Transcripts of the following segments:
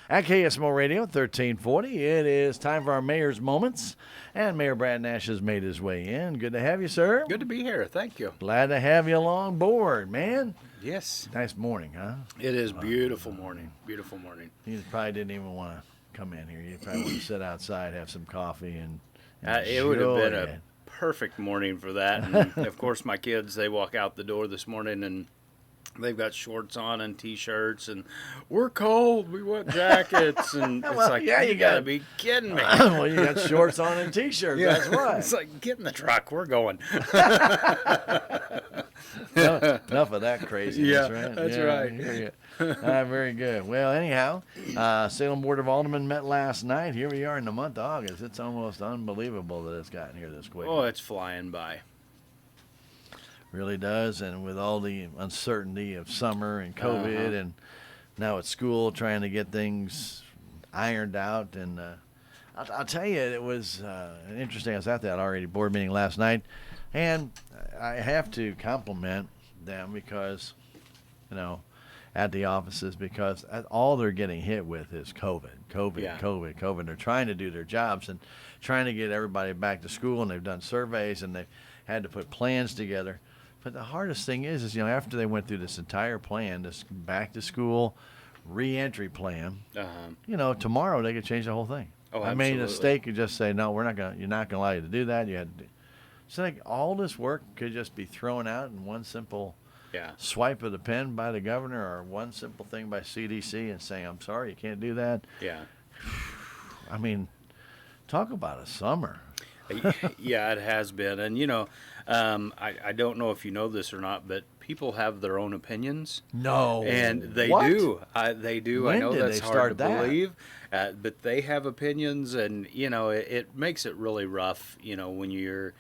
At KSMO Radio 1340, it is time for our Mayor's Moments. And Mayor Brad Nash has made his way in. Good to have you, sir. Good to be here. Thank you. Glad to have you along board, man. Yes. Nice morning, huh? It is beautiful morning. Beautiful morning. You probably didn't even want to come in here. You probably want to sit outside, have some coffee, and It would have been enjoy a it. perfect morning for that. And of course, my kids, they walk out the door this morning and they've got shorts on and T-shirts, and we're cold. We want jackets, and it's Well, like, yeah, you you gotta got- be kidding me. Well, you got shorts on and T-shirts. That's why. It's like, get in the truck. We're going. Enough of that craziness, Yeah, right? that's I right. hear you. Very good. Well, anyhow, Salem Board of Aldermen met last night. Here we are in the month of August. It's almost unbelievable that it's gotten here this quick. Oh, it's flying by. Really does. And with all the uncertainty of summer and COVID and now at school trying to get things ironed out. And I'll tell you, it was interesting. I was at that already board meeting last night. And I have to compliment them because, at the offices, because all they're getting hit with is COVID. They're trying to do their jobs and trying to get everybody back to school, and they've done surveys and they've had to put plans together. But the hardest thing is, after they went through this entire plan, this back to school reentry plan, tomorrow they could change the whole thing. Oh, I mean, the absolutely. state could just say, no, you're not gonna allow you to do that. You had to. So like all this work could just be thrown out in one simple Yeah. swipe of the pen by the governor, or one simple thing by CDC and saying, I'm sorry, you can't do that. Yeah. I mean, talk about a summer. Yeah, it has been. And, I don't know if you know this or not, but people have their own opinions. No. And they What? do. They do. When I know did that's they hard start to that? believe. But they have opinions, and, it makes it really rough, when you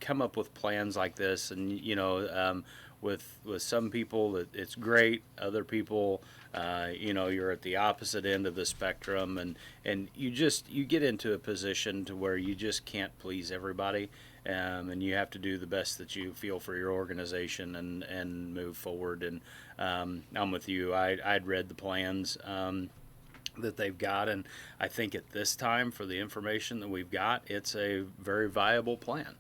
come up with plans like this, and, with some people it's great. Other people, you're at the opposite end of the spectrum, and you get into a position to where you just can't please everybody, and you have to do the best that you feel for your organization and move forward. And I'm with you. I'd read the plans that they've got, and I think at this time, for the information that we've got, it's a very viable plan.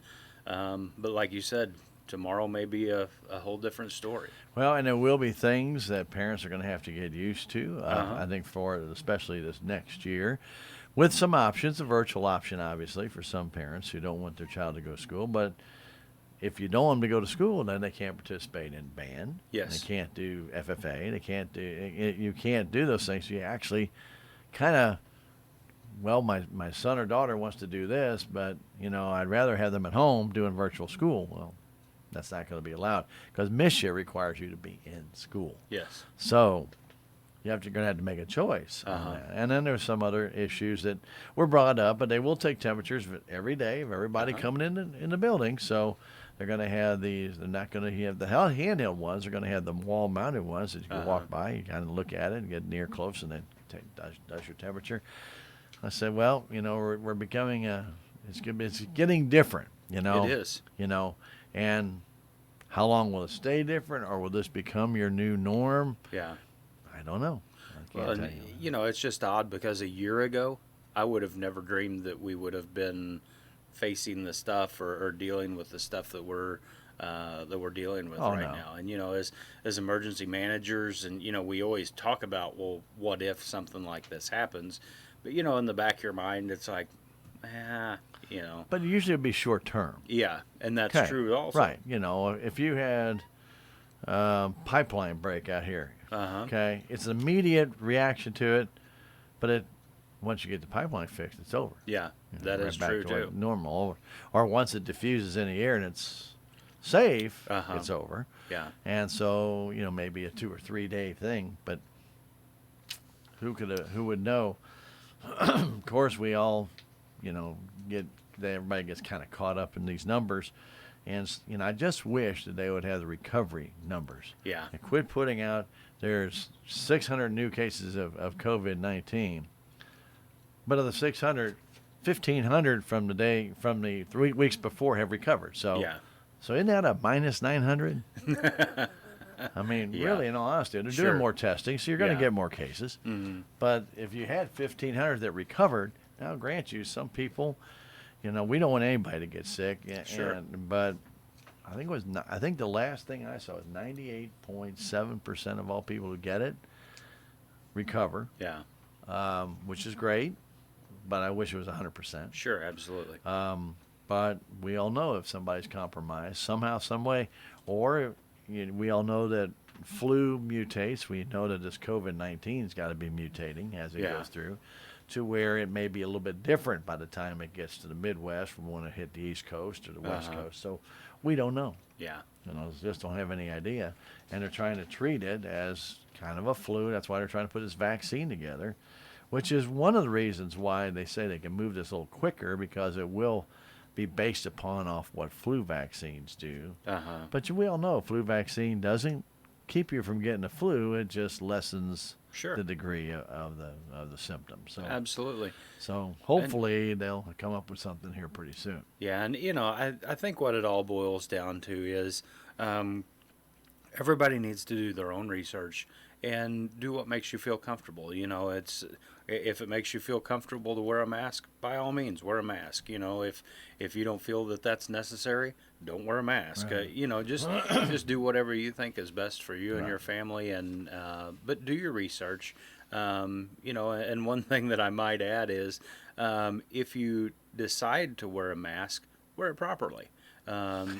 But like you said, tomorrow may be a whole different story. Well, and there will be things that parents are going to have to get used to, I think, for especially this next year, with some options, a virtual option, obviously, for some parents who don't want their child to go to school. But if you don't want them to go to school, then they can't participate in band. Yes. They can't do FFA. You can't do those things. You actually kind of, well, my son or daughter wants to do this, but, I'd rather have them at home doing virtual school. Well, that's not going to be allowed because MISHA requires you to be in school. Yes. So you're going to have to make a choice on that. And then there's some other issues that were brought up, but they will take temperatures every day of everybody coming in the building. So they're going to have these. They're not going to have the handheld ones. They're going to have the wall-mounted ones that you can walk by. You kind of look at it and get near close, and then does your temperature. I said, well, we're becoming it's getting different. It is. And how long will it stay different, or will this become your new norm? Yeah. I don't know. I can't tell you. It's just odd because a year ago, I would have never dreamed that we would have been facing the stuff or dealing with the stuff that we're dealing with right now. And, as emergency managers, and, we always talk about, well, what if something like this happens? But, in the back of your mind, it's like, But usually it'll be short term. Yeah, and that's Okay. true also. Right. If you had pipeline break out here, okay, it's an immediate reaction to it, but once you get the pipeline fixed, it's over. Yeah, that Right is back true to too. like normal. Or once it diffuses in the air and it's safe, it's over. Yeah. And so, maybe a 2 or 3 day thing, but who would know? Of course, we all, everybody gets kind of caught up in these numbers. And, I just wish that they would have the recovery numbers. Yeah. And quit putting out, there's 600 new cases of COVID-19. But of the 600, 1,500 from the 3 weeks before have recovered. So, Yeah. So isn't that a minus 900? I mean, Yeah. really, in all honesty, they're Sure. doing more testing, so you're going to Yeah. get more cases. Hmm. But if you had 1,500 that recovered, now, I'll grant you, some people, we don't want anybody to get sick. Sure. But I think I think the last thing I saw was 98.7% of all people who get it recover, Yeah. which is great. But I wish it was 100%. Sure. Absolutely. But we all know if somebody's compromised somehow, some way, or we all know that flu mutates. We know that this COVID-19's got to be mutating as it Yeah. goes through, to where it may be a little bit different by the time it gets to the Midwest from when it hit the East Coast or the West Coast. So we don't know. Yeah. Just don't have any idea. And they're trying to treat it as kind of a flu. That's why they're trying to put this vaccine together, which is one of the reasons why they say they can move this a little quicker, because it will be based upon off what flu vaccines do. But we all know flu vaccine doesn't keep you from getting the flu. It just lessens Sure. the degree of the symptoms. So Absolutely. So hopefully they'll come up with something here pretty soon. Yeah, and I think what it all boils down to is everybody needs to do their own research and do what makes you feel comfortable. If it makes you feel comfortable to wear a mask, by all means wear a mask. If you don't feel that that's necessary, don't wear a mask. Right. Just do whatever you think is best for you and Right. your family, and but do your research. And one thing that I might add is, if you decide to wear a mask, wear it properly. That's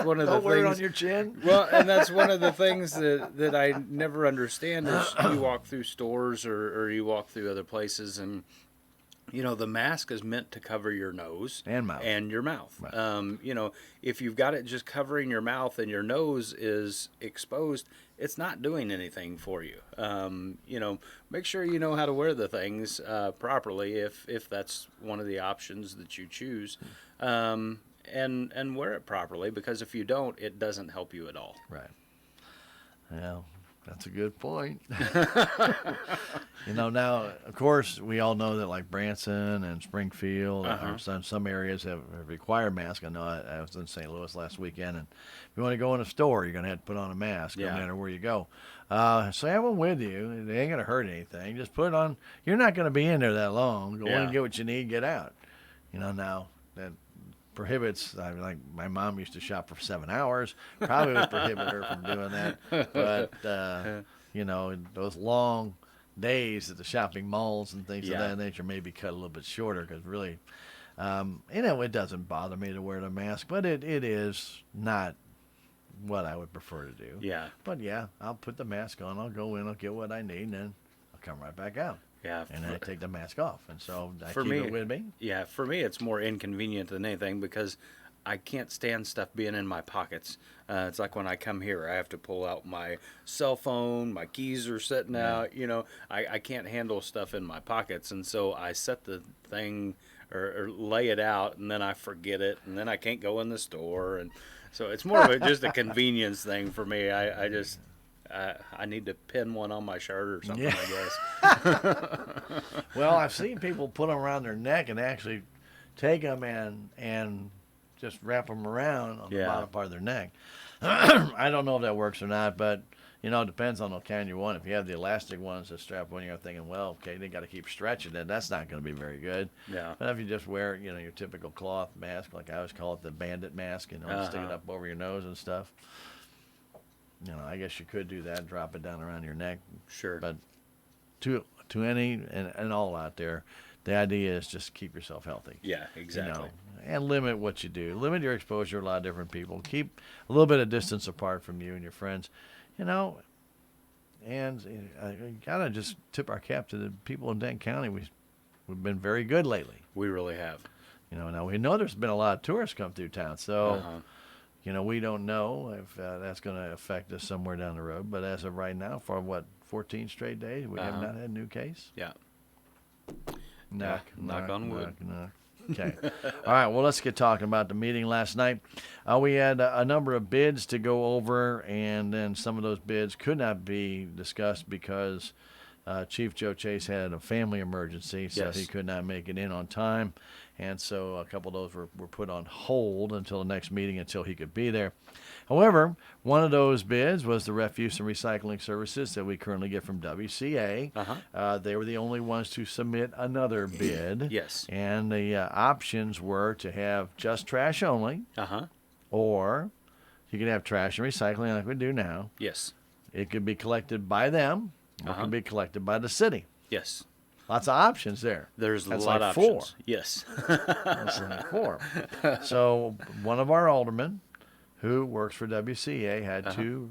one of the Don't wear it things. on your chin. Well, and that's one of the things that I never understand is you walk through stores or you walk through other places, and the mask is meant to cover your nose And mouth. and your mouth. Right. If you've got it just covering your mouth and your nose is exposed, it's not doing anything for you. Make sure you know how to wear the things properly if that's one of the options that you choose, and wear it properly, because if you don't, it doesn't help you at all. Right. Well, that's a good point. Now, of course, we all know that like Branson and Springfield or some areas have required masks. I know I was in St. Louis last weekend, and if you want to go in a store, you're going to have to put on a mask no Yeah. matter where you go. So have one with you. They ain't going to hurt anything. Just put it on. You're not going to be in there that long. Go in Yeah. and get what you need, get out. Now that prohibits, like my mom used to shop for 7 hours, probably would prohibit her from doing that. But, those long days at the shopping malls and things of Yeah. that nature may be cut a little bit shorter, because really, it doesn't bother me to wear the mask, but it is not what I would prefer to do. Yeah. But yeah, I'll put the mask on, I'll go in, I'll get what I need, and then I'll come right back out. Yeah. And then I take the mask off. And so I For keep me- it with me. Yeah, for me, it's more inconvenient than anything, because I can't stand stuff being in my pockets. It's like when I come here, I have to pull out my cell phone, my keys are sitting out. I can't handle stuff in my pockets. And so I set the thing or lay it out, and then I forget it, and then I can't go in the store. And so it's more of just a convenience thing for me. I just... I need to pin one on my shirt or something, Yeah. I guess. Well, I've seen people put them around their neck and actually take them and just wrap them around on the Yeah. bottom part of their neck. I don't know if that works or not, but it depends on the kind you want. If you have the elastic ones that strap on, you're thinking, well, okay, they got to keep stretching it. That's not going to be very good. Yeah. But if you just wear, your typical cloth mask, like I always call it the bandit mask, stick it up over your nose and stuff. I guess you could do that, drop it down around your neck. Sure. But to any and all out there, the idea is just keep yourself healthy. Yeah, exactly. And limit what you do. Limit your exposure to a lot of different people. Keep a little bit of distance apart from you and your friends. And I gotta just tip our cap to the people in Denton County. We've been very good lately. We really have. Now we know there's been a lot of tourists come through town, so. Uh-huh. We don't know if that's going to affect us somewhere down the road. But as of right now, for 14 straight days, we have not had a new case. Yeah. Knock on wood. Knock. Okay. All right. Well, let's get talking about the meeting last night. We had a number of bids to go over, and then some of those bids could not be discussed because Chief Joe Chase had a family emergency, so Yes. he could not make it in on time. And so a couple of those were put on hold until the next meeting until he could be there. However, one of those bids was the refuse and recycling services that we currently get from WCA. They were the only ones to submit another bid. Yes. And the options were to have just trash only, or you could have trash and recycling like we do now. Yes. It could be collected by them, or it could be collected by the city. Yes. Lots of options there. There's That's a lot like of options. 4. Yes. That's like 4. So one of our aldermen who works for WCA had to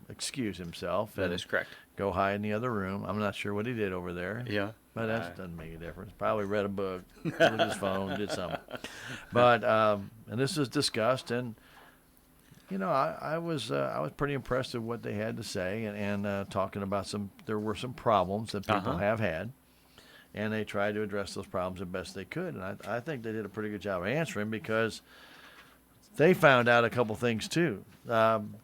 excuse himself. That is correct. Go hide in the other room. I'm not sure what he did over there. Yeah. But that doesn't make a difference. Probably read a book, looked at his phone, did something. But and this was discussed, and I was pretty impressed with what they had to say, and talking about there were some problems that people have had, and they tried to address those problems the best they could, and I think they did a pretty good job of answering, because they found out a couple things too,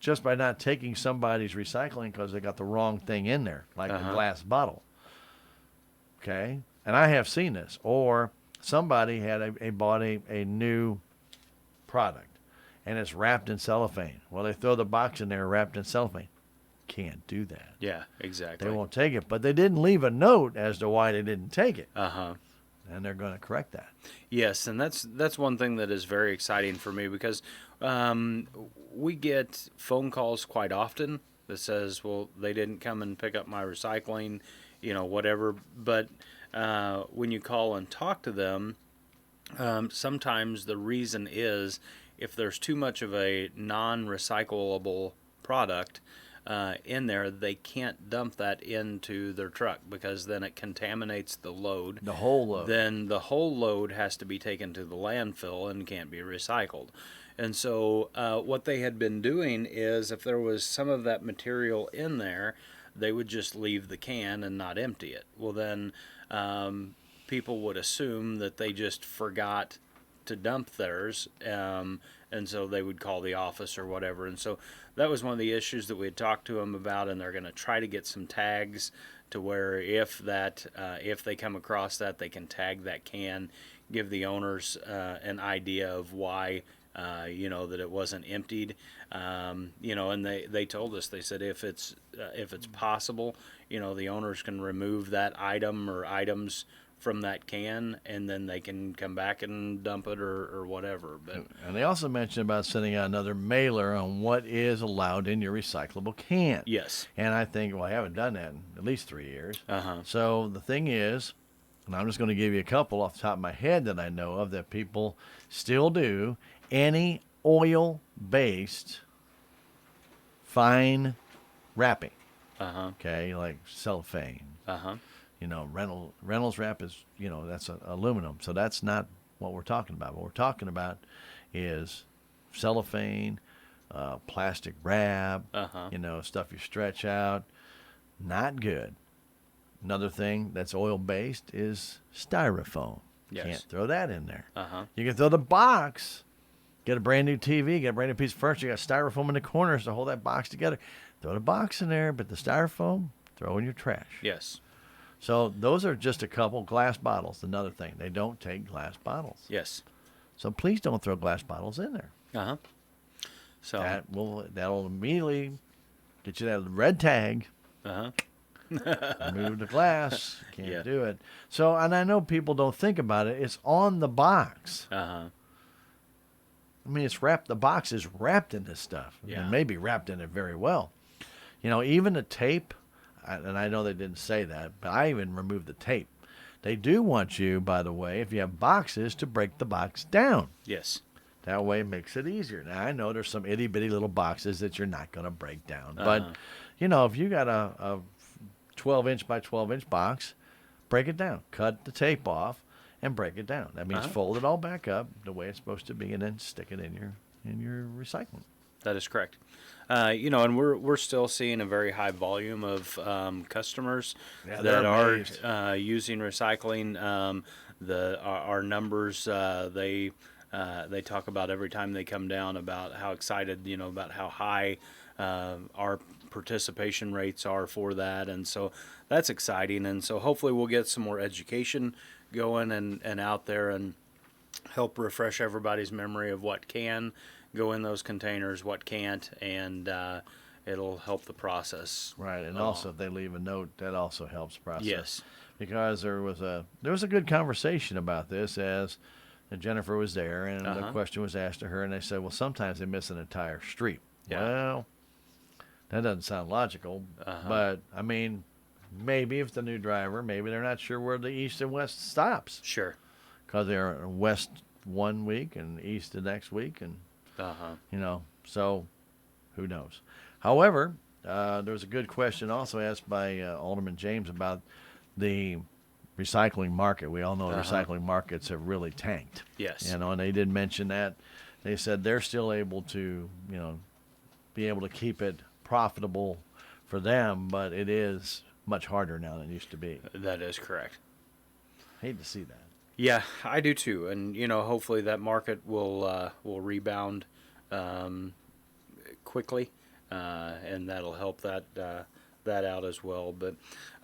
just by not taking somebody's recycling because they got the wrong thing in there, like a glass bottle. Okay, and I have seen this, or somebody had bought a new product, and it's wrapped in cellophane. Well, they throw the box in there wrapped in cellophane. Can't do that. Yeah, exactly. They won't take it, but they didn't leave a note as to why they didn't take it. And they're going to correct that. Yes, and that's one thing that is very exciting for me, because we get phone calls quite often that says, well, they didn't come and pick up my recycling, whatever. But when you call and talk to them, sometimes the reason is if there's too much of a non-recyclable product in there, they can't dump that into their truck, because then it contaminates the load. The whole load. Then the whole load has to be taken to the landfill and can't be recycled. And so what they had been doing is, if there was some of that material in there, they would just leave the can and not empty it. Well, then people would assume that they just forgot to dump theirs, and so they would call the office or whatever. And so that was one of the issues that we had talked to them about, and they're going to try to get some tags to where if they come across that, they can tag that can, give the owners an idea of why that it wasn't emptied. And they told us, they said if it's possible, the owners can remove that item or items from that can, and then they can come back and dump it or whatever. But and they also mentioned about sending out another mailer on what is allowed in your recyclable can. Yes. And I think, well, I haven't done that in at least 3 years. So the thing is, and I'm just going to give you a couple off the top of my head that I know of that people still do, any oil-based fine wrapping. Okay, like cellophane. Reynolds wrap is, that's aluminum. So that's not what we're talking about. What we're talking about is cellophane, plastic wrap, stuff you stretch out. Not good. Another thing that's oil-based is styrofoam. Yes. Can't throw that in there. You can throw the box. Get a brand new TV, get a brand new piece of furniture, you got styrofoam in the corners to hold that box together. Throw the box in there, but the styrofoam, throw in your trash. Yes. So those are just a couple. Glass bottles, another thing. They don't take glass bottles. Yes. So please don't throw glass bottles in there. So that'll immediately get you that red tag. Remove the glass. Can't do it. So, and I know people don't think about it. It's on the box. I mean, it's wrapped. The box is wrapped in this stuff. Yeah. And maybe wrapped in it very well. Even the tape, and I know they didn't say that, but I even removed the tape. They do want you, by the way, if you have boxes, to break the box down. Yes. That way it makes it easier. Now, I know there's some itty-bitty little boxes that you're not going to break down. But, if you got a 12-inch by 12-inch box, break it down. Cut the tape off and break it down. That means fold it all back up the way it's supposed to be, and then stick it in your recycling. That is correct. And we're still seeing a very high volume of customers that are using recycling. Our numbers, they talk about every time they come down about how excited, about how high our participation rates are for that, and so that's exciting. And so hopefully we'll get some more education going and out there and help refresh everybody's memory of what can go in those containers, what can't, and it'll help the process. Right, and also if they leave a note, that also helps process. Yes. Because there was a good conversation about this as Jennifer was there, and the question was asked to her, and they said, well, sometimes they miss an entire street. Yeah. Well, that doesn't sound logical, but I mean, maybe if the new driver, maybe they're not sure where the east and west stops. Sure. Because they're west one week and east the next week, and so who knows. However, there was a good question also asked by Alderman James about the recycling market. We all know the recycling markets have really tanked. Yes. And they did mention that. They said they're still able to, be able to keep it profitable for them, but it is much harder now than it used to be. That is correct. Hate to see that. Yeah, I do too, and hopefully that market will rebound quickly, and that'll help that out as well. But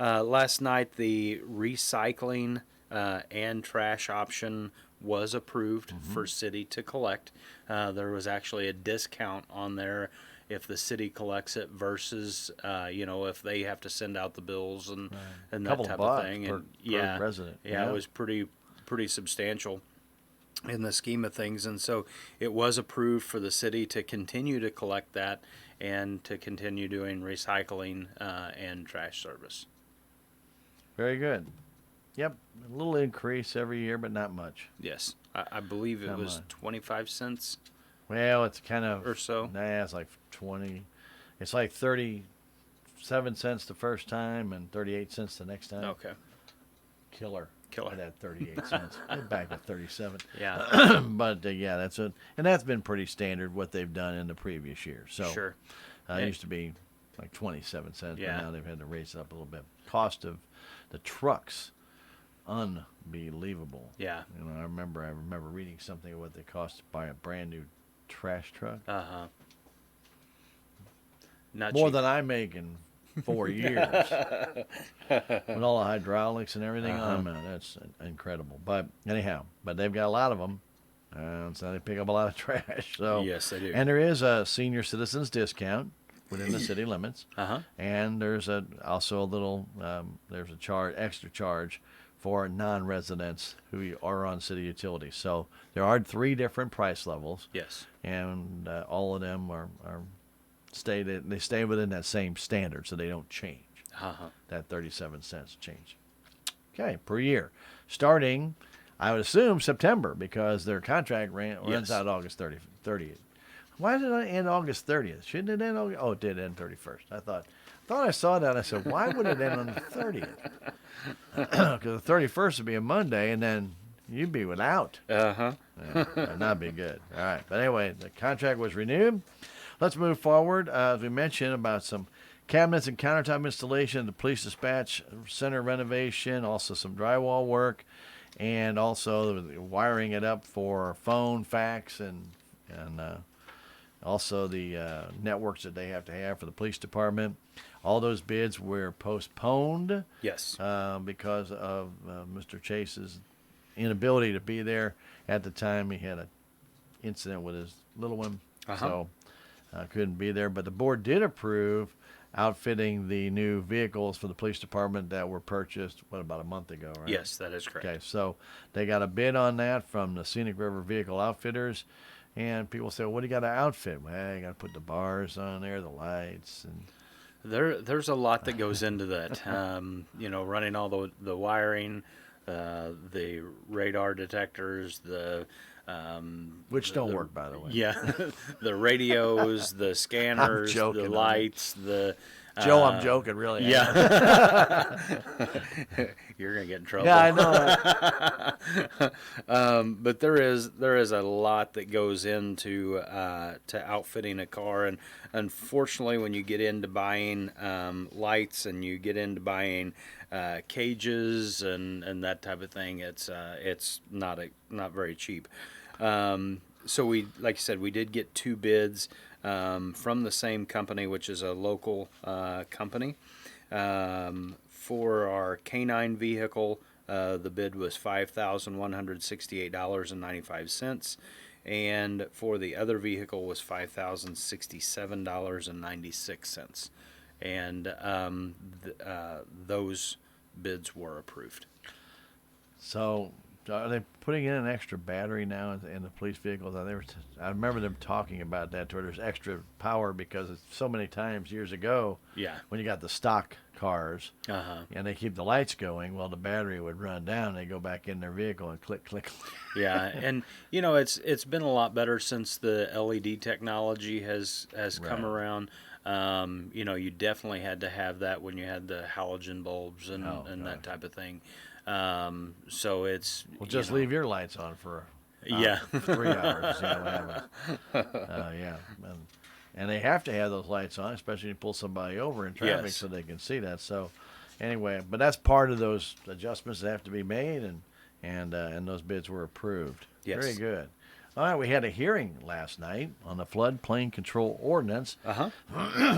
last night the recycling and trash option was approved for city to collect. There was actually a discount on there if the city collects it versus if they have to send out the bills and that type of thing. Per resident. Yeah, it was pretty substantial in the scheme of things, and so it was approved for the city to continue to collect that and to continue doing recycling and trash service. Very good. Yep, a little increase every year, but not much. Yes, I believe it was 25 cents. Well, it's kind of or so. Nah, it's like 20. It's like 37 cents the first time and 38 cents the next time. Okay. Killer. At that 38 cents. Back at 37. Yeah. But yeah, that's it, and that's been pretty standard what they've done in the previous years. So sure. It used to be like 27 cents, Yeah. but now they've had to raise it up a little bit. Cost of the trucks, unbelievable. Yeah. I remember reading something of what they cost to buy a brand new trash truck. Not more cheap. than I make in 4 years. With all the hydraulics and everything on them, that's incredible. But anyhow, they've got a lot of them, so they pick up a lot of trash. So yes, they do. And there is a senior citizens discount within the city limits. And there's also a little there's a extra charge for non-residents who are on city utilities. So there are 3 different price levels. Yes. And all of them they stay within that same standard, so they don't change. That 37 cents change. Okay, per year. Starting, I would assume, September, because their contract runs out August 30th. Why did it end August 30th? Shouldn't it end August? Oh, it did end 31st. I thought I saw that. I said, why would it end on the 30th? Because the 31st would be a Monday, and then you'd be without. That'd not be good. All right. But anyway, the contract was renewed. Let's move forward. As we mentioned, about some cabinets and countertop installation, the police dispatch center renovation, also some drywall work, and also wiring it up for phone, fax, and also the networks that they have to have for the police department. All those bids were postponed. Yes. Because of Mr. Chase's inability to be there at the time. He had an incident with his little one, so couldn't be there. But the board did approve outfitting the new vehicles for the police department that were purchased, about a month ago, right? Yes, that is correct. Okay, so they got a bid on that from the Scenic River Vehicle Outfitters. And people say, well, what do you got to outfit? Well, you got to put the bars on there, the lights. And There's a lot that goes into that. Running all the wiring, the radar detectors, which don't work, by the way. Yeah, the radios, the scanners, the lights, Joe, I'm joking, really. Yeah. You're gonna get in trouble. Yeah, I know. But there is a lot that goes into to outfitting a car, and unfortunately, when you get into buying lights and you get into buying cages and that type of thing, it's not very cheap. So like I said, we did get 2 bids from the same company, which is a local company. For our K9 vehicle, the bid was $5,168.95, and for the other vehicle was $5,067.96, and those bids were approved. So are they putting in an extra battery now in the police vehicles? I remember them talking about that, where there's extra power because it's so many times years ago Yeah. when you got the stock cars Uh-huh. and they keep the lights going, well, the battery would run down. They go back in their vehicle and click, click. Yeah, and it's been a lot better since the LED technology has come Right. around. You definitely had to have that when you had the halogen bulbs and Oh, that gosh. type of thing. So it's Well, just leave your lights on for yeah. 3 hours. See what happens. Yeah. And they have to have those lights on, especially when you pull somebody over in traffic Yes. so they can see that. So anyway, but that's part of those adjustments that have to be made, and those bids were approved. Yes. Very good. All right, we had a hearing last night on the floodplain control ordinance. Uh-huh.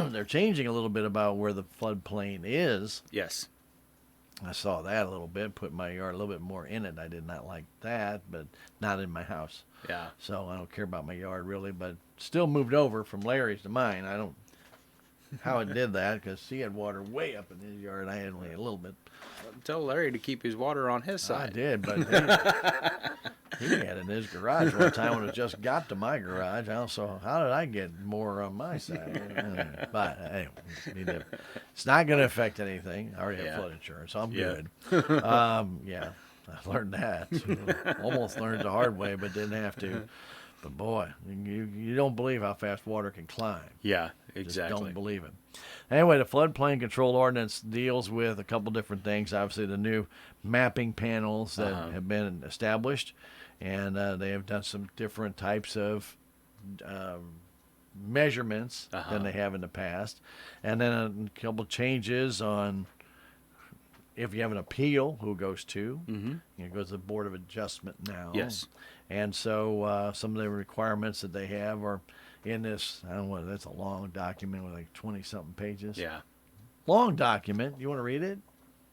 They're changing a little bit about where the floodplain is. Yes. I saw that a little bit, put my yard a little bit more in it. I did not like that, but not in my house. Yeah. So I don't care about my yard really, but still moved over from Larry's to mine. I don't how it did that because he had water way up in his yard. I had only a little bit. Tell Larry to keep his water on his I side. did, but he had it in his garage one time when it just got to my garage. Also, how did I get more on my side? But anyway, it's not going to affect anything. I already have Yeah. flood insurance, so I'm Yeah. good. Yeah, I learned that. Almost learned the hard way, but didn't have to. But boy, you don't believe how fast water can climb. Yeah, Just exactly. don't believe it. Anyway, the floodplain control ordinance deals with a couple different things. Obviously, the new mapping panels that have been established, and they have done some different types of measurements than they have in the past. And then a couple changes on if you have an appeal, who goes to. Mm-hmm. It goes to the Board of Adjustment now. Yes. And so some of the requirements that they have are in this, I don't know, that's a long document with like 20-something pages. Yeah. Long document. You want to read it?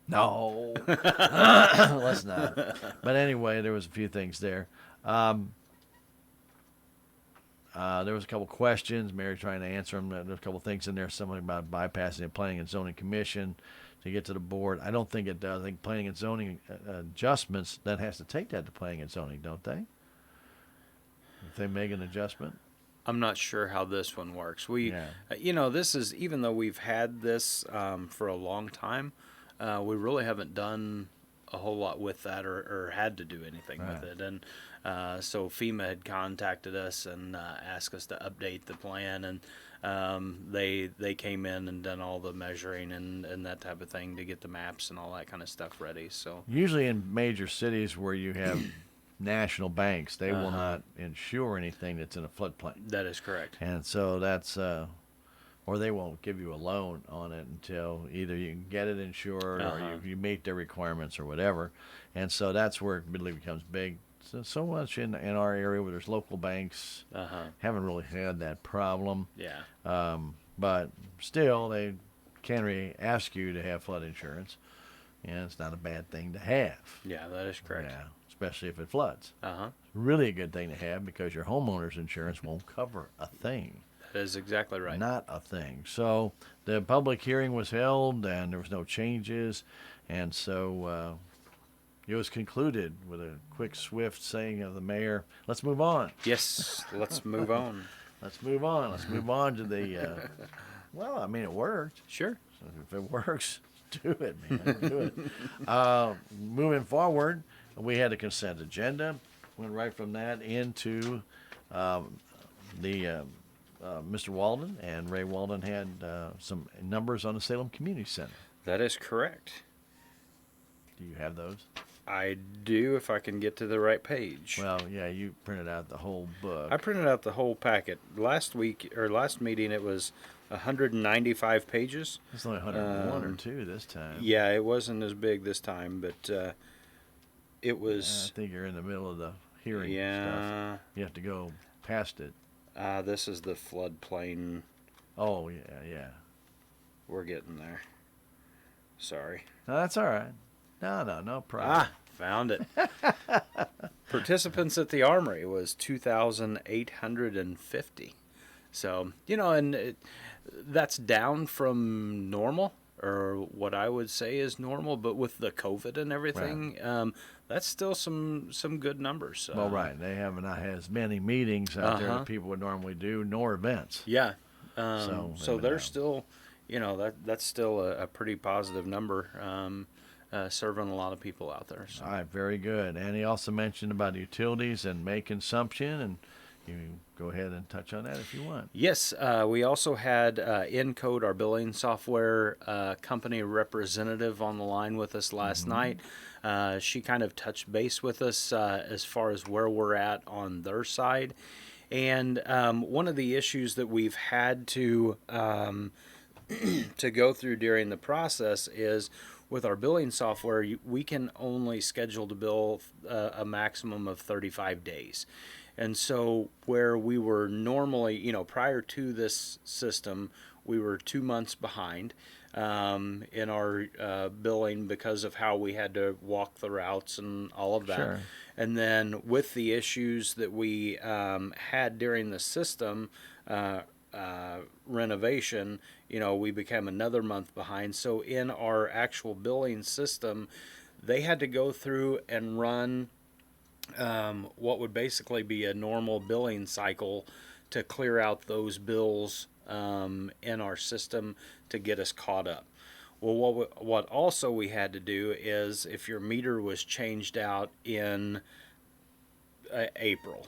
No. Let's not. But anyway, there was a few things there. There was a couple questions. Mary trying to answer them. There's a couple things in there. Something about bypassing the Planning and Zoning Commission to get to the board. I don't think it does. I think Planning and Zoning adjustments, that has to take that to Planning and Zoning, don't they? If they make an adjustment? I'm not sure how this one works. Yeah. This is, even though we've had this for a long time, we really haven't done a whole lot with that or had to do anything with it. And so FEMA had contacted us and asked us to update the plan, and they came in and done all the measuring and that type of thing to get the maps and all that kind of stuff ready. So Usually in major cities where you have national banks, they will not insure anything that's in a floodplain. that is correct. And so that's, or they won't give you a loan on it until either you can get it insured or you meet their requirements or whatever. And so that's where it really becomes big. So much in our area where there's local banks haven't really had that problem. Yeah. But still, they can really ask you to have flood insurance, and it's not a bad thing to have. Yeah, that is correct. Yeah, especially if it floods. Uh-huh. Really a good thing to have because your homeowner's insurance won't cover a thing. That is exactly right. Not a thing. So the public hearing was held, and there was no changes, and so it was concluded with a quick, swift saying of the mayor, let's move on. Yes, let's move on. Let's move on. Let's move on to the, well, I mean, it worked. Sure. So if it works, do it, man. Do it. Moving forward, we had a consent agenda. Went right from that into Mr. Walden, and Ray Walden had some numbers on the Salem Community Center. That is correct. Do you have those? I do, if I can get to the right page. Well, yeah, you printed out the whole book. I printed out the whole packet. Last meeting, it was 195 pages. It's only 101 or 2 this time. Yeah, it wasn't as big this time, but it was. I think you're in the middle of the hearing stuff. Yeah. You have to go past it. This is the floodplain. Oh, yeah, yeah. We're getting there. Sorry. No, that's all right. No problem. Found it. Participants at the Armory was 2,850. So, that's down from normal, or what I would say is normal, but with the COVID and everything, that's still some good numbers. Well, right. They haven't had as many meetings out there that people would normally do, nor events. Yeah. So they're still, that's still a pretty positive number, serving a lot of people out there. So. All right, very good. And he also mentioned about utilities and May consumption, and you go ahead and touch on that if you want. Yes, we also had Encode, our billing software company representative, on the line with us last night. She kind of touched base with us as far as where we're at on their side. And one of the issues that we've had to go through during the process is with our billing software, we can only schedule to bill a maximum of 35 days. And so where we were normally, prior to this system, we were 2 months behind in our billing because of how we had to walk the routes and all of that. Sure. And then with the issues that we had during the system renovation, we became another month behind. So in our actual billing system, they had to go through and run what would basically be a normal billing cycle to clear out those bills in our system to get us caught up. Well, what also we had to do is if your meter was changed out in April,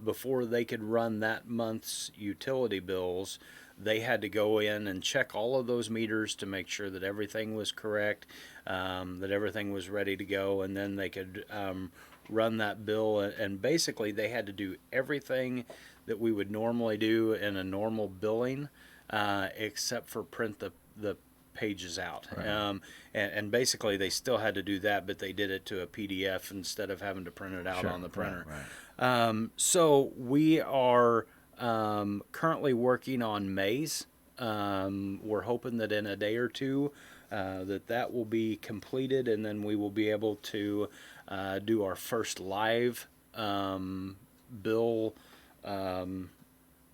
before they could run that month's utility bills, they had to go in and check all of those meters to make sure that everything was correct, that everything was ready to go, and then they could run that bill. And basically they had to do everything that we would normally do in a normal billing, except for print the pages out. Right. And basically they still had to do that, but they did it to a PDF instead of having to print it out on the printer. Right. So we are currently working on May's. We're hoping that in a day or two that will be completed, and then we will be able to do our first live bill,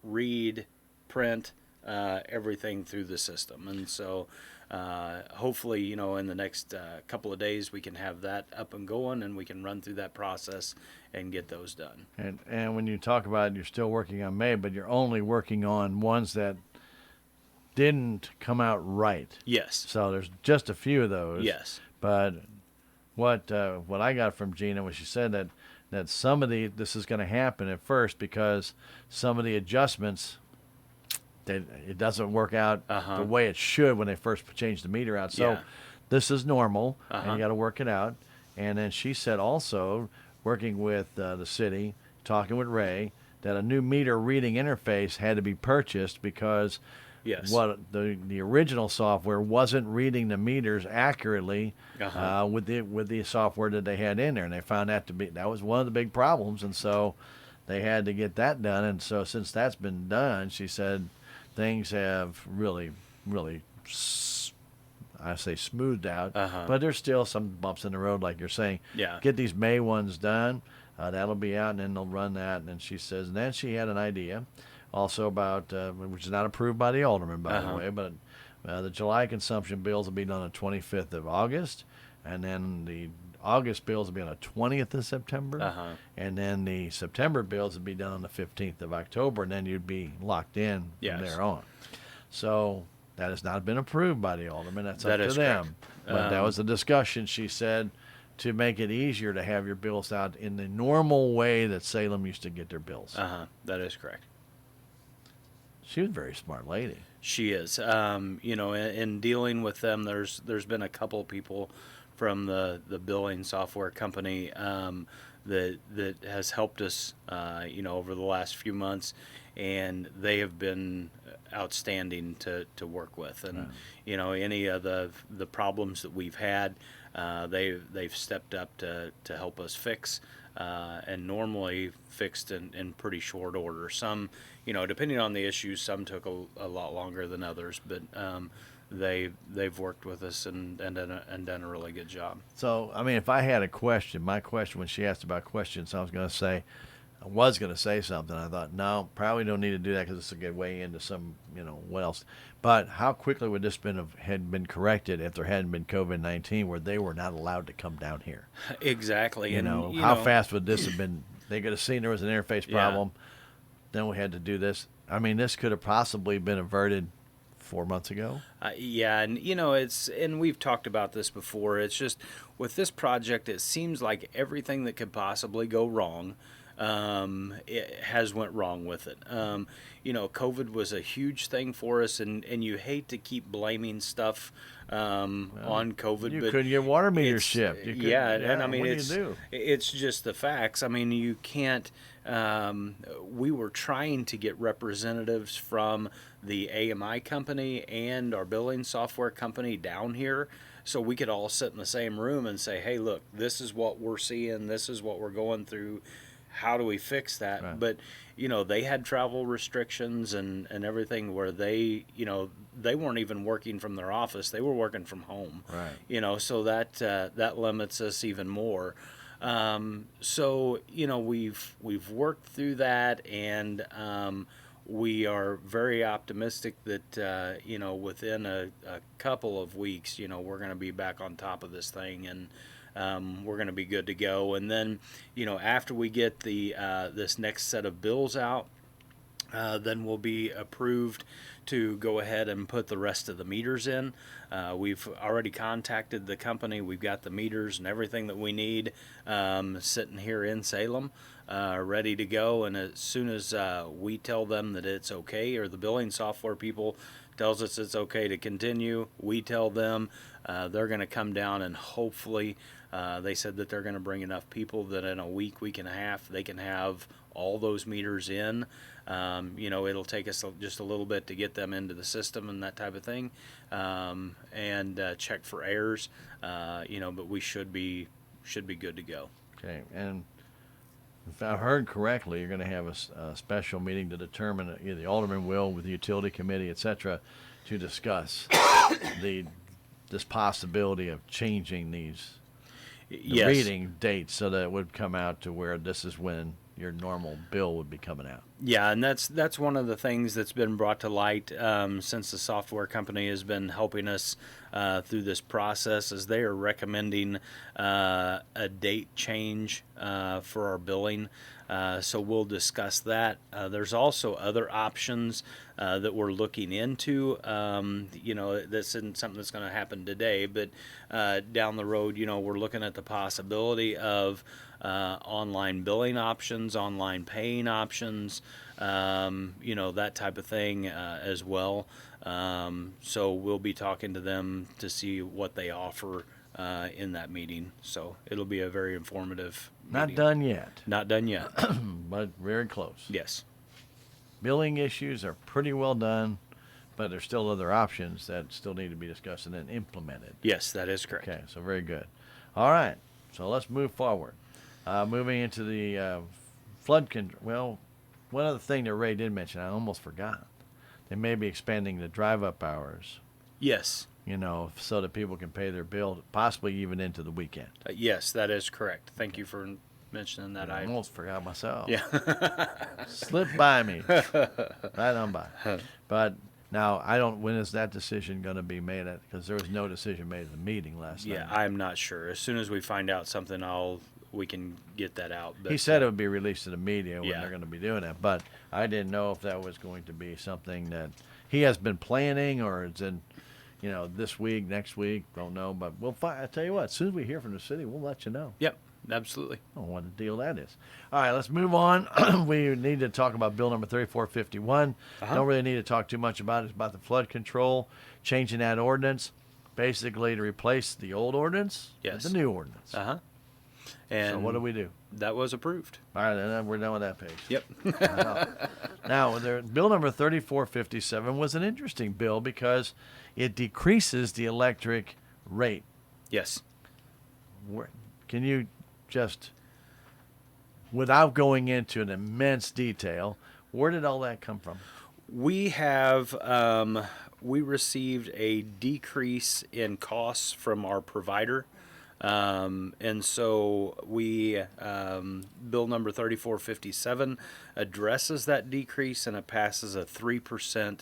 read, print, everything through the system. And so hopefully, in the next couple of days we can have that up and going, and we can run through that process and get those done. And when you talk about you're still working on May, but you're only working on ones that didn't come out right. Yes. So there's just a few of those. Yes. But what I got from Gina was she said that some of this is going to happen at first because some of the adjustments it doesn't work out the way it should when they first change the meter out. So this is normal, and you got to work it out. And then she said also, working with the city, talking with Ray, that a new meter reading interface had to be purchased because what the original software wasn't reading the meters accurately with the software that they had in there, and they found that was one of the big problems, and so they had to get that done. And so since that's been done, she said things have really, really, I say smoothed out, but there's still some bumps in the road, like you're saying. Yeah. Get these May ones done. That'll be out, and then they'll run that. And she says, and then she had an idea also about, which is not approved by the alderman, by the way, but the July consumption bills will be done on the 25th of August, and then the August bills will be on the 20th of September, and then the September bills will be done on the 15th of October, and then you'd be locked in from there on. So that has not been approved by the alderman. That's up to them. But that was a discussion, she said, to make it easier to have your bills out in the normal way that Salem used to get their bills. That is correct. She was a very smart lady. She is. In dealing with them, there's been a couple of people from the billing software company that has helped us, over the last few months, and they have been outstanding to work with. And any of the problems that we've had, they've stepped up to help us fix, and normally fixed in pretty short order. Some, depending on the issues, some took a lot longer than others, but they've worked with us and done a really good job. So, I mean, if I had a question, my question when she asked about questions, I was going to say something. I thought, no, probably don't need to do that because it's a good way into some, what else. But how quickly would this had been corrected if there hadn't been COVID-19 where they were not allowed to come down here? Exactly. How fast would this have been? They could have seen there was an interface Yeah. problem. Then we had to do this. I mean, this could have possibly been averted 4 months ago. Yeah, and and we've talked about this before. It's just with this project, it seems like everything that could possibly go wrong, it has went wrong with it. COVID was a huge thing for us, and you hate to keep blaming stuff on COVID. You but couldn't get water meters it's- shipped. And I mean, what do you do? it's just the facts. I mean, you can't. We were trying to get representatives from the AMI company and our billing software company down here so we could all sit in the same room and say, hey, look, this is what we're seeing, this is what we're going through. How do we fix that? Right. But they had travel restrictions and everything where they weren't even working from their office, they were working from home. Right. So that limits us even more. So we've worked through that, and we are very optimistic that within a couple of weeks we're going to be back on top of this thing, and we're going to be good to go. And then after we get the this next set of bills out, then we'll be approved to go ahead and put the rest of the meters in. We've already contacted the company. We've got the meters and everything that we need sitting here in Salem, ready to go. And as soon as we tell them that it's okay, or the billing software people tells us it's okay to continue, we tell them they're going to come down, and hopefully they said that they're going to bring enough people that in a week and a half, they can have all those meters in. It'll take us just a little bit to get them into the system and that type of thing, and check for errors. But we should be good to go. Okay, and if I heard correctly, you're going to have a special meeting to determine, either the alderman will with the utility committee, etc., to discuss this possibility of changing the Yes. reading dates so that it would come out to where this is when your normal bill would be coming out. Yeah, and that's one of the things that's been brought to light since the software company has been helping us through this process, is they are recommending a date change for our billing. So we'll discuss that. There's also other options that we're looking into. This isn't something that's going to happen today, but down the road, we're looking at the possibility of online billing options, online paying options, that type of thing as well. So we'll be talking to them to see what they offer in that meeting. So it'll be a very informative Not meeting. done yet, Not done yet. but very close. Yes. Billing issues are pretty well done, but there's still other options that still need to be discussed and then implemented. Yes, that is correct. Okay, so very good. All right, so let's move forward. Moving into the flood control. Well, one other thing that Ray did mention, I almost forgot. They may be expanding the drive-up hours, Yes. so that people can pay their bill, possibly even into the weekend. Yes, that is correct. Thank you for mentioning that. I I almost forgot myself. Yeah. Slipped by me. Right on by. But now, when is that decision going to be made? Because there was no decision made at the meeting last Yeah, night. I'm not sure. As soon as we find out something, we can get that out. But, He said it would be released to the media when Yeah. they're going to be doing it, but I didn't know if that was going to be something that he has been planning, or it's in, this week, next week, don't know. But we'll find. I tell you what, as soon as we hear from the city, we'll let you know. Yep, absolutely. Oh, what a deal that is. All right, let's move on. We need to talk about bill number 3451. Don't really need to talk too much about it. It's about the flood control, changing that ordinance, basically to replace the old ordinance Yes. with the new ordinance. And So what do we do? That was approved. All right, then we're done with that page. Yep. Now, bill number 3457 was an interesting bill because it decreases the electric rate. Yes. Can you just, without going into an immense detail, where did all that come from? We have we received a decrease in costs from our provider. And so we, bill number 3457 addresses that decrease, and it passes a 3%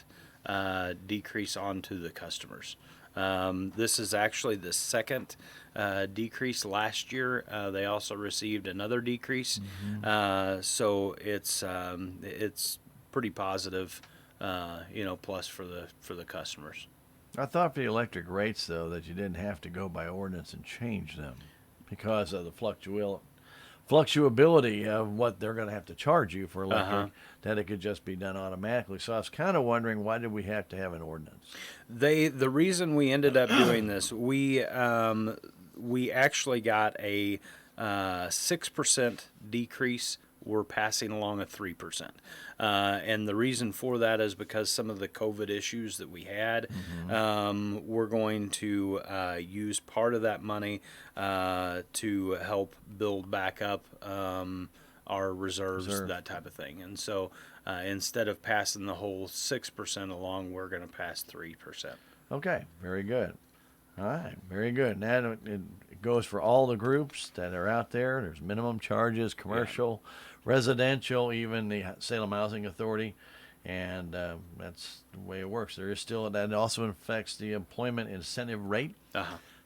decrease on to the customers. This is actually the second decrease last year. They also received another decrease. So it's pretty positive, plus for the customers. I thought for the electric rates, though, that you didn't have to go by ordinance and change them because of the fluctuability of what they're going to have to charge you for electric, that it could just be done automatically. So I was kind of wondering, why did we have to have an ordinance? The reason we ended up doing this, we actually got a 6% decrease. We're passing along a 3%. And the reason for that is because some of the COVID issues that we had, we're going to use part of that money to help build back up our reserves, that type of thing. And so instead of passing the whole 6% along, we're going to pass 3%. Okay, very good. All right, very good. Now it goes for all the groups that are out there. There's minimum charges, commercial, residential, even the Salem Housing Authority, and that's the way it works. There is still, that also affects the employment incentive rate.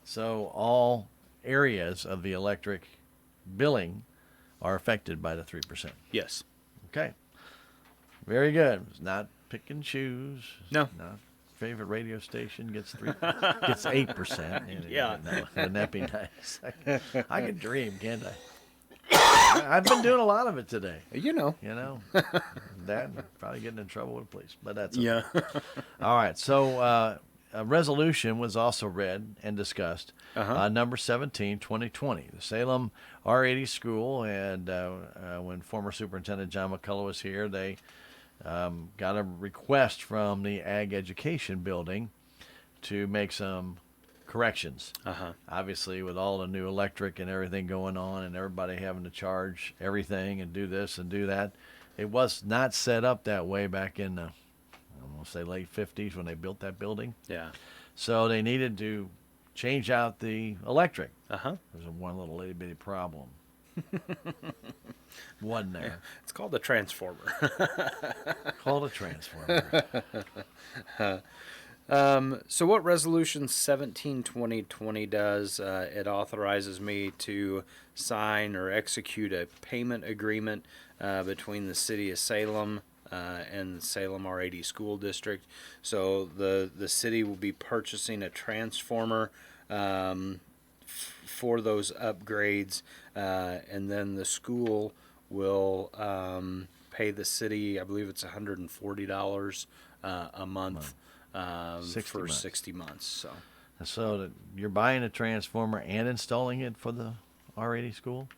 So all areas of the electric billing are affected by the 3%. Yes. Okay, very good. It's not pick and choose. No. Not favorite radio station gets 8%. Yeah. No, wouldn't that be nice? I can dream, can't I? I've been doing a lot of it today. That probably getting in trouble with the police, but that's okay. Yeah. All right. So a resolution was also read and discussed. Number 17, 2020. The Salem R80 school, and when former Superintendent John McCullough was here, they got a request from the Ag Education Building to make some corrections. Obviously, with all the new electric and everything going on and everybody having to charge everything and do this and do that, it was not set up that way back in the, I'm going to say late 50s when they built that building. Yeah. So they needed to change out the electric. There's one little itty bitty problem. Wasn't there? It's called a transformer. Called a transformer. So what Resolution 17/2020 does, it authorizes me to sign or execute a payment agreement between the City of Salem and the Salem R80 School District. So the city will be purchasing a transformer for those upgrades, and then the school will pay the city, I believe it's $140 a month. 60 months. So that you're buying a transformer and installing it for the R80 school,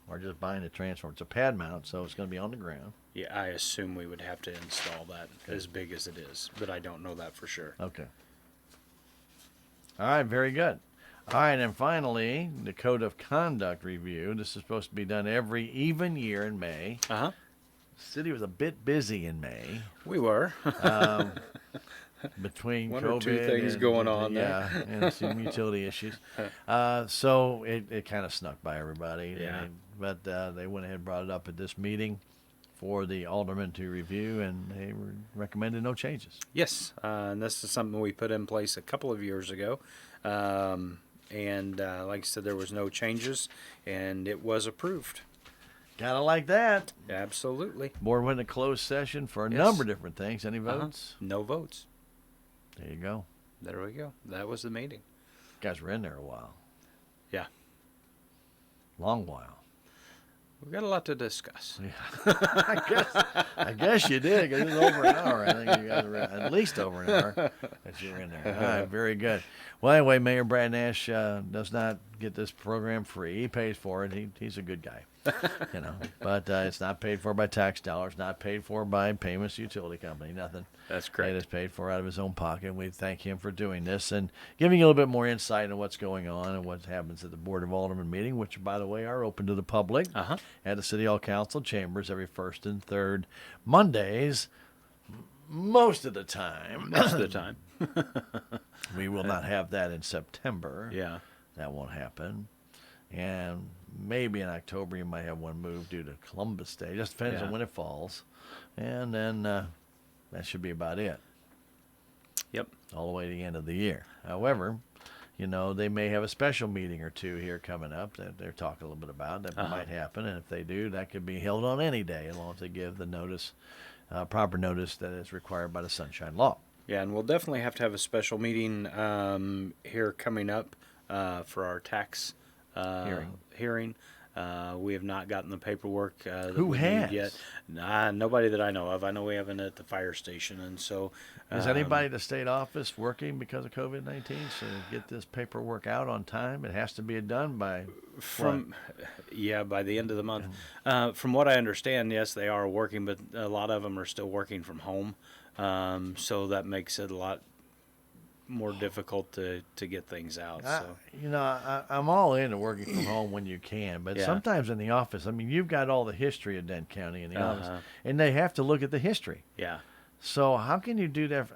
or just buying a transformer? It's a pad mount, so it's going to be on the ground. Yeah, I assume we would have to install that as big as it is, but I don't know that for sure. Okay. All right, very good. All right, and finally, the Code of Conduct review. This is supposed to be done every even year in May. The city was a bit busy in May. We were. Between one COVID or two things going on there. and some utility issues. So it kind of snuck by everybody. Yeah. But they went ahead and brought it up at this meeting for the aldermen to review, and they recommended no changes. Yes, and this is something we put in place a couple of years ago. And like I said, there was no changes, and it was approved. Gotta like that. Absolutely. Board went to closed session for a number of different things. Any votes? No votes. There you go. There we go. That was the meeting. Guys were in there a while. Yeah. Long while. We've got a lot to discuss. Yeah. I guess you did, because it was over an hour. I think you guys were at least over an hour that you were in there. All right, very good. Well, anyway, Mayor Brad Nash does not get this program free. He pays for it. He's a good guy, But it's not paid for by tax dollars, not paid for by payments to utility company, nothing. That's correct. It is paid for out of his own pocket. We thank him for doing this and giving you a little bit more insight into what's going on and what happens at the Board of Aldermen meeting, which, by the way, are open to the public at the City Hall Council chambers every first and third Mondays, most of the time. Most of the time. We will not have that in September. Yeah. That won't happen. And maybe in October you might have one moved due to Columbus Day. Just depends Yeah. on when it falls. And then that should be about it. Yep. All the way to the end of the year. However, they may have a special meeting or two here coming up that they're talking a little bit about that might happen. And if they do, that could be held on any day as long as they give the notice, proper notice that is required by the Sunshine Law. Yeah, and we'll definitely have to have a special meeting here coming up for our tax hearing. We have not gotten the paperwork that Who we has? need yet. Nobody that I know of. I know we haven't at the fire station, and so Is anybody at the state office working because of COVID-19 to get this paperwork out on time? It has to be done by by the end of the month. From what I understand, yes, they are working, but a lot of them are still working from home, so that makes it a lot more difficult to get things out. So I'm all into working from home when you can, but Yeah. sometimes in the office, you've got all the history of Dent County in the office, and they have to look at the history. yeah, So how can you do that?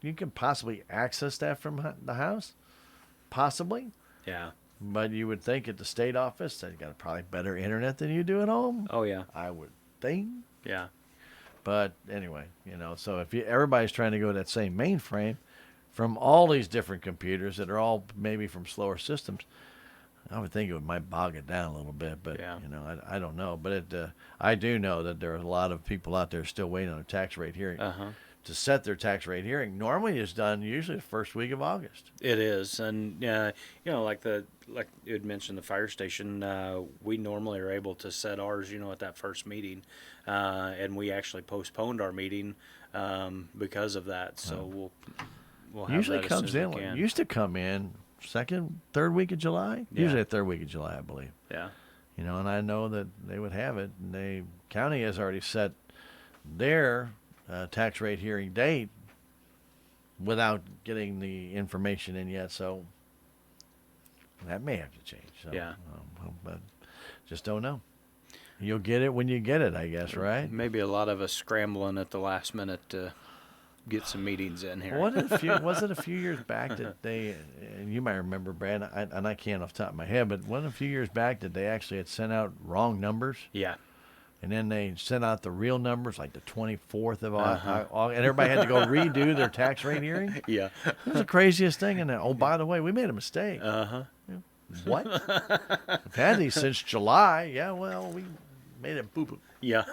You can possibly access that from the house, possibly, yeah, but you would think at the state office they've got probably better internet than you do at home. oh yeah, I would think. yeah, But anyway, so if everybody's trying to go to that same mainframe from all these different computers that are all maybe from slower systems, I would think it might bog it down a little bit. But Yeah. I don't know. But I do know that there are a lot of people out there still waiting on a tax rate hearing to set their tax rate hearing. Normally, it's done usually the first week of August. it is, and like you had mentioned the fire station, we normally are able to set ours, at that first meeting, and we actually postponed our meeting because of that. So we'll have Usually that as comes soon in. as we It can. used to come in third week of July. Yeah. Usually the third week of July, I believe. Yeah, And I know that they would have it. And the county has already set their tax rate hearing date without getting the information in yet. So that may have to change. So, Yeah. but just don't know. You'll get it when you get it, I guess, right? maybe a lot of us scrambling at the last minute to get some meetings in here. Was it a few years back that they, and you might remember, Brad, and I can't off the top of my head, but wasn't it a few years back that they actually had sent out wrong numbers? Yeah, And then they sent out the real numbers like the 24th of August, and everybody had to go redo their tax rate hearing. yeah, It was the craziest thing. And oh, by the way, we made a mistake. What? We've had these since July. Yeah, well, we made it boo-boo. yeah,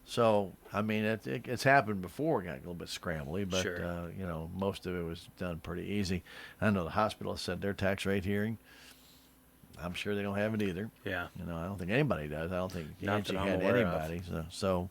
So, it's happened before. It got a little bit scrambly, but, Sure. most of it was done pretty easy. I know the hospital said their tax rate hearing. I'm sure they don't have it either. yeah. I don't think anybody does. I don't think Not Angie that I'm had aware of. anybody. So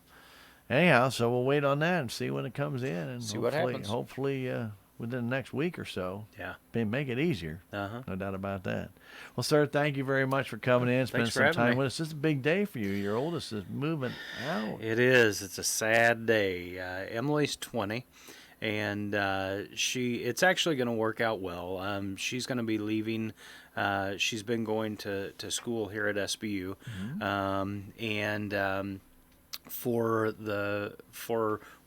anyhow, we'll wait on that and see when it comes in, and See what happens. Hopefully, within the next week or so, Yeah. make it easier. Uh-huh. No doubt about that. Well, sir, thank you very much for coming in, spending Thanks for some having time me. with us. This is a big day for you. Your oldest is moving out. It is. It's a sad day. Emily's 20, and it's actually going to work out well. She's going to be leaving. She's been going to school here at SBU, and for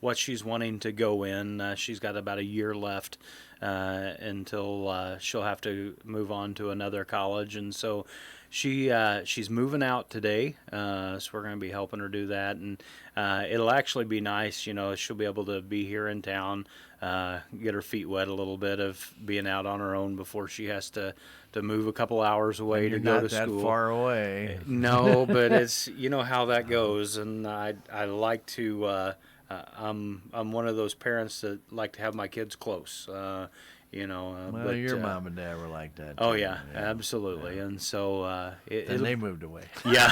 what she's wanting to go in, she's got about a year left until she'll have to move on to another college, and so she's moving out today. So we're going to be helping her do that, and it'll actually be nice. She'll be able to be here in town, get her feet wet a little bit of being out on her own before she has to move a couple hours away You're to go not to that school. far away. No, but it's how that goes, and I like to. I'm one of those parents that like to have my kids close. Well, but, your mom and dad were like that. Oh too. yeah, absolutely, and so And they moved away. yeah,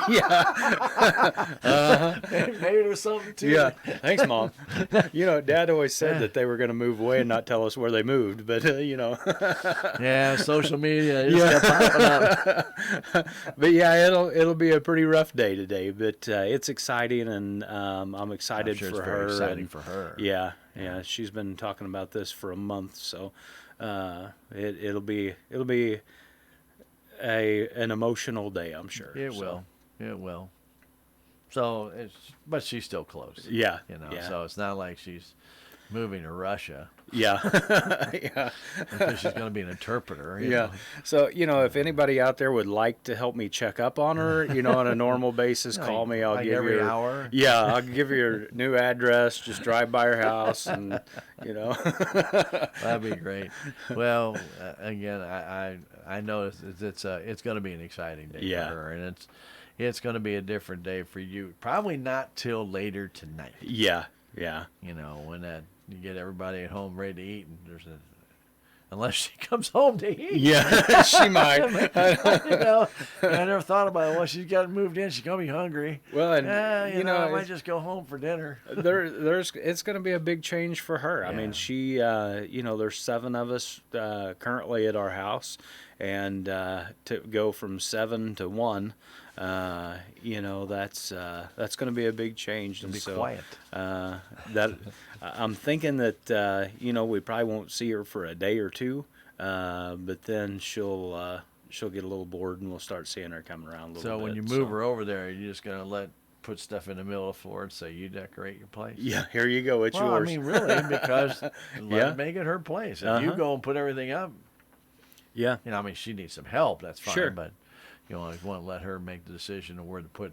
yeah, Maybe there's something to yeah. it. Thanks, Mom. Dad always said that they were going to move away and not tell us where they moved, but Yeah, social media just kept popping up. But yeah, it'll be a pretty rough day today, but it's exciting, and I'm excited I'm sure for it's very her. exciting and for her. Yeah, she's been talking about this for a month, so it'll be an emotional day, I'm sure. It will. It will. So but she's still close. Yeah. You know, Yeah. so it's not like she's moving to Russia. Yeah. Yeah. Because she's going to be an interpreter. You Yeah. know. So, if anybody out there would like to help me check up on her, on a normal basis, call me. I'll like give every you hour. Yeah, I'll give you your new address. Just drive by her house and, That'd be great. Well, again, I know it's going to be an exciting day Yeah. for her, and it's going to be a different day for you. Probably not till later tonight. Yeah. Yeah. When you get everybody at home ready to eat, and unless she comes home to eat. Yeah, she might. I never thought about it. Well, she's got moved in. She's gonna be hungry. Well, and I might just go home for dinner. It's going to be a big change for her. I Yeah. mean, she, there's 7 of us currently at our house, and to go from 7 to 1, that's going to be a big change. It'll be so, quiet. That I'm thinking that we probably won't see her for a day or two, but then she'll get a little bored, and we'll start seeing her coming around a little bit. So when you move her over there, you're just gonna put stuff in the middle of the floor and say, "You decorate your place." Yeah, here you go. It's Well, yours. I mean, really, because Yeah. make it her place. If you Uh-huh. go and put everything up, Yeah. I mean, she needs some help. That's fine. Sure. But you want to let her make the decision of where to put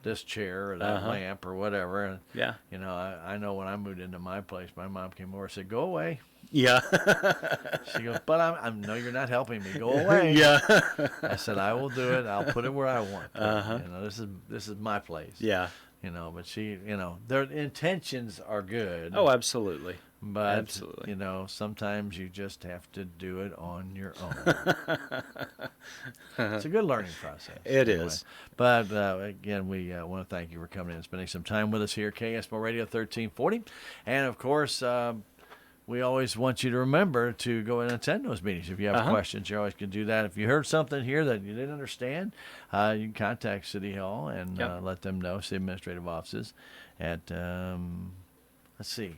this chair or that Uh-huh. lamp or whatever. And, Yeah. I know when I moved into my place, my mom came over and said, "Go away." Yeah. She goes, "But I'm no, you're not helping me. Go away." Yeah. I said, "I will do it. I'll put it where I want. Uh-huh. This is my place." Yeah. But she, their intentions are good. Oh, absolutely. But absolutely. Sometimes you just have to do it on your own. It's a good learning process. It anyway. is. But again, we want to thank you for coming in and spending some time with us here at KSMO Radio 1340. And of course, we always want you to remember to go and attend those meetings. If you have questions, you always can do that. If you heard something here that you didn't understand, you can contact City Hall and let them know, City Administrative Offices at, let's see.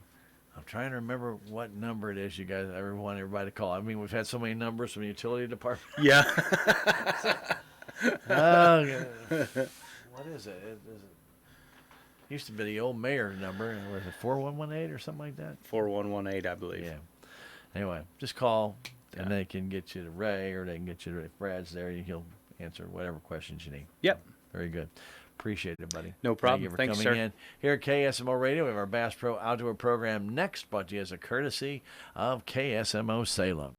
I'm trying to remember what number it is you guys ever want everybody to call. I mean, we've had so many numbers from the utility department. Yeah. What is it? Used to be the old mayor's number. Was it 4118 or something like that? 4118, I believe. Yeah. Anyway, just call, and they can get you to Ray, or they can get you to, if Brad's there, he'll answer whatever questions you need. Yep. Very good. Appreciate it, buddy. No problem. Thank you for Thanks, coming sir. in. Here at KSMO Radio, we have our Bass Pro Outdoor program next, brought to you as a courtesy of KSMO Salem.